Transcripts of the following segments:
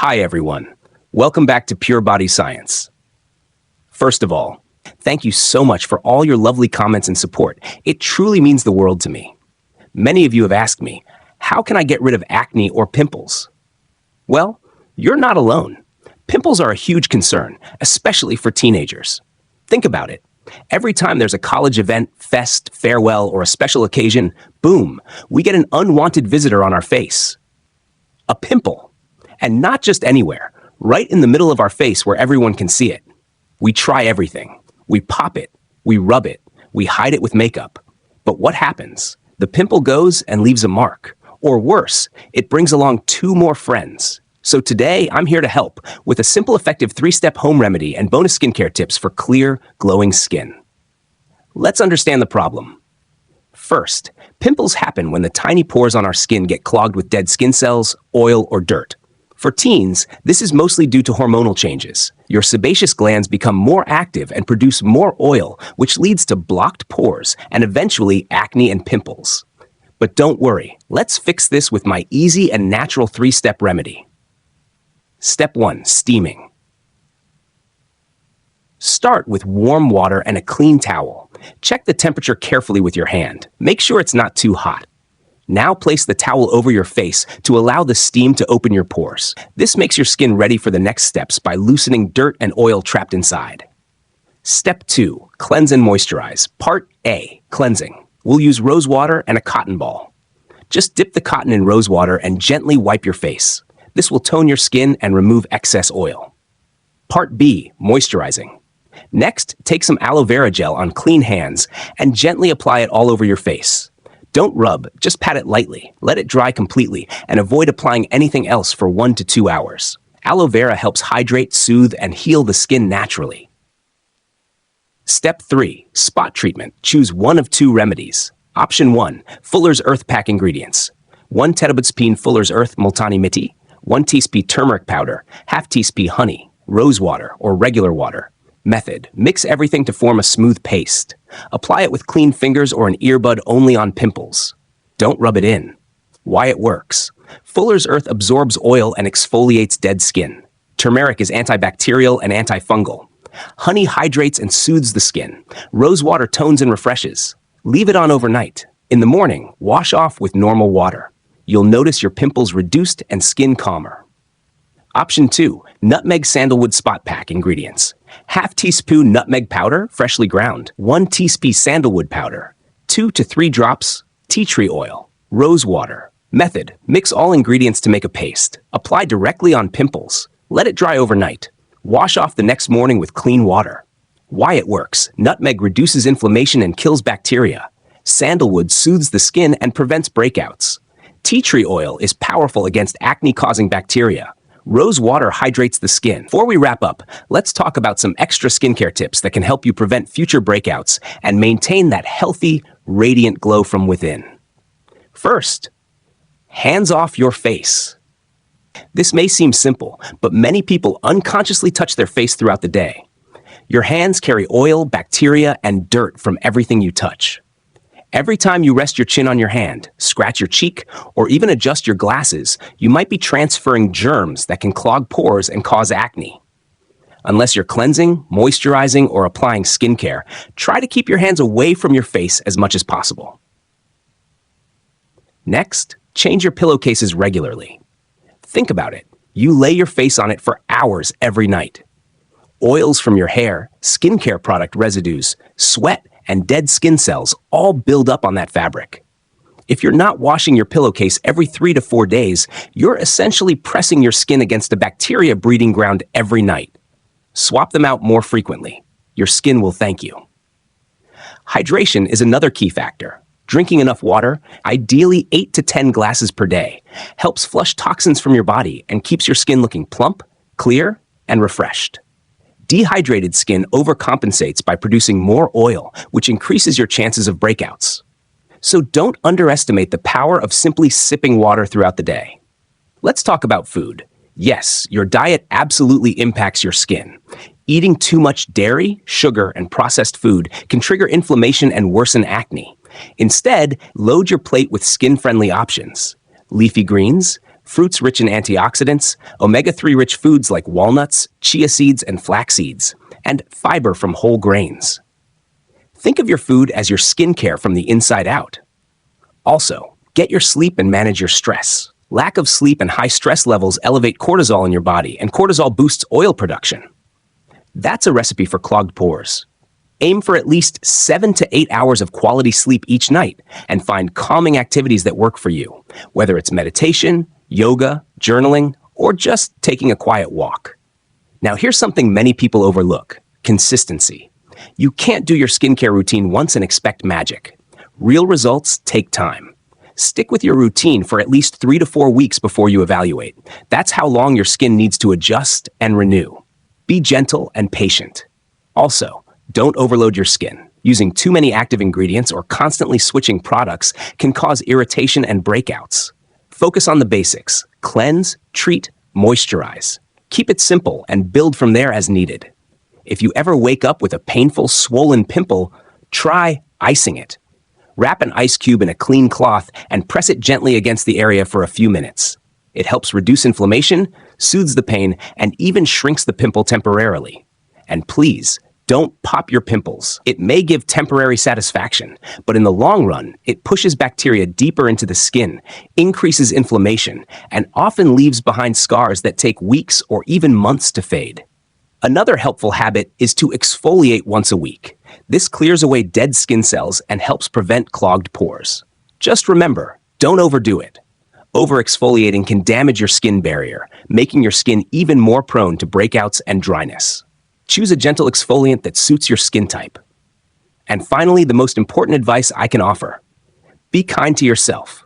Hi everyone, welcome back to Pure Body Science. First of all, thank you so much for all your lovely comments and support. It truly means the world to me. Many of you have asked me, how can I get rid of acne or pimples? Well, you're not alone. Pimples are a huge concern, especially for teenagers. Think about it. Every time there's a college event, fest, farewell, or a special occasion, boom, we get an unwanted visitor on our face. A pimple. And not just anywhere, right in the middle of our face where everyone can see it. We try everything. We pop it. We rub it. We hide it with makeup. But what happens? The pimple goes and leaves a mark. Or worse, it brings along 2 more friends. So today, I'm here to help with a simple, effective 3-step home remedy and bonus skincare tips for clear, glowing skin. Let's understand the problem. First, pimples happen when the tiny pores on our skin get clogged with dead skin cells, oil, or dirt. For teens, this is mostly due to hormonal changes. Your sebaceous glands become more active and produce more oil, which leads to blocked pores and eventually acne and pimples. But don't worry, let's fix this with my easy and natural 3-step remedy. Step 1. Steaming. Start with warm water and a clean towel. Check the temperature carefully with your hand. Make sure it's not too hot. Now place the towel over your face to allow the steam to open your pores. This makes your skin ready for the next steps by loosening dirt and oil trapped inside. Step 2. Cleanse and moisturize. Part A. Cleansing. We'll use rose water and a cotton ball. Just dip the cotton in rose water and gently wipe your face. This will tone your skin and remove excess oil. Part B. Moisturizing. Next, take some aloe vera gel on clean hands and gently apply it all over your face. Don't rub, just pat it lightly, let it dry completely, and avoid applying anything else for 1 to 2 hours. Aloe vera helps hydrate, soothe, and heal the skin naturally. Step 3. Spot treatment. Choose one of 2 remedies. Option 1. Fuller's Earth Pack ingredients. 1 tablespoon Fuller's Earth Multani Mitti, 1 teaspoon turmeric powder, ½ teaspoon honey, rose water, or regular water. Method. Mix everything to form a smooth paste. Apply it with clean fingers or an earbud only on pimples. Don't rub it in. Why it works. Fuller's Earth absorbs oil and exfoliates dead skin. Turmeric is antibacterial and antifungal. Honey hydrates and soothes the skin. Rose water tones and refreshes. Leave it on overnight. In the morning, wash off with normal water. You'll notice your pimples reduced and skin calmer. Option 2. Nutmeg Sandalwood Spot Pack ingredients. ½ teaspoon nutmeg powder, freshly ground. 1 teaspoon sandalwood powder. 2 to 3 drops tea tree oil. Rose water. Method. Mix all ingredients to make a paste. Apply directly on pimples. Let it dry overnight. Wash off the next morning with clean water. Why it works. Nutmeg reduces inflammation and kills bacteria. Sandalwood soothes the skin and prevents breakouts. Tea tree oil is powerful against acne-causing bacteria. Rose water hydrates the skin. Before we wrap up, let's talk about some extra skincare tips that can help you prevent future breakouts and maintain that healthy, radiant glow from within. First, hands off your face. This may seem simple, but many people unconsciously touch their face throughout the day. Your hands carry oil, bacteria, and dirt from everything you touch. Every time you rest your chin on your hand, scratch your cheek, or even adjust your glasses, you might be transferring germs that can clog pores and cause acne. Unless you're cleansing, moisturizing, or applying skincare, try to keep your hands away from your face as much as possible. Next, change your pillowcases regularly. Think about it. You lay your face on it for hours every night. Oils from your hair, skincare product residues, sweat, and dead skin cells all build up on that fabric. If you're not washing your pillowcase every 3 to 4 days, you're essentially pressing your skin against a bacteria breeding ground every night. Swap them out more frequently. Your skin will thank you. Hydration is another key factor. Drinking enough water, ideally 8 to 10 glasses per day, helps flush toxins from your body and keeps your skin looking plump, clear, and refreshed. Dehydrated skin overcompensates by producing more oil, which increases your chances of breakouts. So don't underestimate the power of simply sipping water throughout the day. Let's talk about food. Yes, your diet absolutely impacts your skin. Eating too much dairy, sugar, and processed food can trigger inflammation and worsen acne. Instead, load your plate with skin-friendly options. Leafy greens, fruits rich in antioxidants, omega-3 rich foods like walnuts, chia seeds, and flax seeds, and fiber from whole grains. Think of your food as your skincare from the inside out. Also, get your sleep and manage your stress. Lack of sleep and high stress levels elevate cortisol in your body, and cortisol boosts oil production. That's a recipe for clogged pores. Aim for at least 7 to 8 hours of quality sleep each night and find calming activities that work for you, whether it's meditation, yoga, journaling, or just taking a quiet walk. Now, here's something many people overlook: consistency. You can't do your skincare routine once and expect magic. Real results take time. Stick with your routine for at least 3 to 4 weeks before you evaluate. That's how long your skin needs to adjust and renew. Be gentle and patient. Also, don't overload your skin. Using too many active ingredients or constantly switching products can cause irritation and breakouts. Focus on the basics: cleanse, treat, moisturize. Keep it simple and build from there as needed. If you ever wake up with a painful, swollen pimple, try icing it. Wrap an ice cube in a clean cloth and press it gently against the area for a few minutes. It helps reduce inflammation, soothes the pain, and even shrinks the pimple temporarily. And please, don't pop your pimples. It may give temporary satisfaction, but in the long run, it pushes bacteria deeper into the skin, increases inflammation, and often leaves behind scars that take weeks or even months to fade. Another helpful habit is to exfoliate once a week. This clears away dead skin cells and helps prevent clogged pores. Just remember, don't overdo it. Over-exfoliating can damage your skin barrier, making your skin even more prone to breakouts and dryness. Choose a gentle exfoliant that suits your skin type. And finally, the most important advice I can offer: be kind to yourself.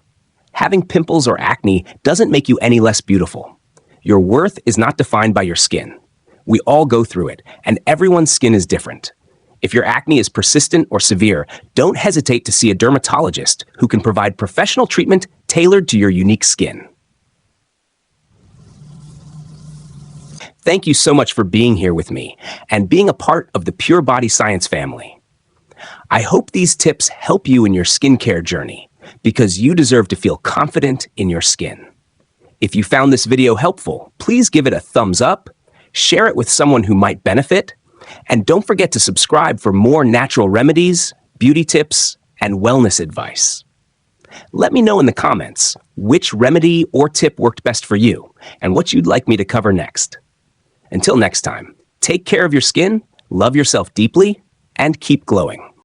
Having pimples or acne doesn't make you any less beautiful. Your worth is not defined by your skin. We all go through it, and everyone's skin is different. If your acne is persistent or severe, don't hesitate to see a dermatologist who can provide professional treatment tailored to your unique skin. Thank you so much for being here with me and being a part of the Pure Body Science family. I hope these tips help you in your skincare journey, because you deserve to feel confident in your skin. If you found this video helpful, please give it a thumbs up, share it with someone who might benefit, and don't forget to subscribe for more natural remedies, beauty tips, and wellness advice. Let me know in the comments which remedy or tip worked best for you and what you'd like me to cover next. Until next time, take care of your skin, love yourself deeply, and keep glowing.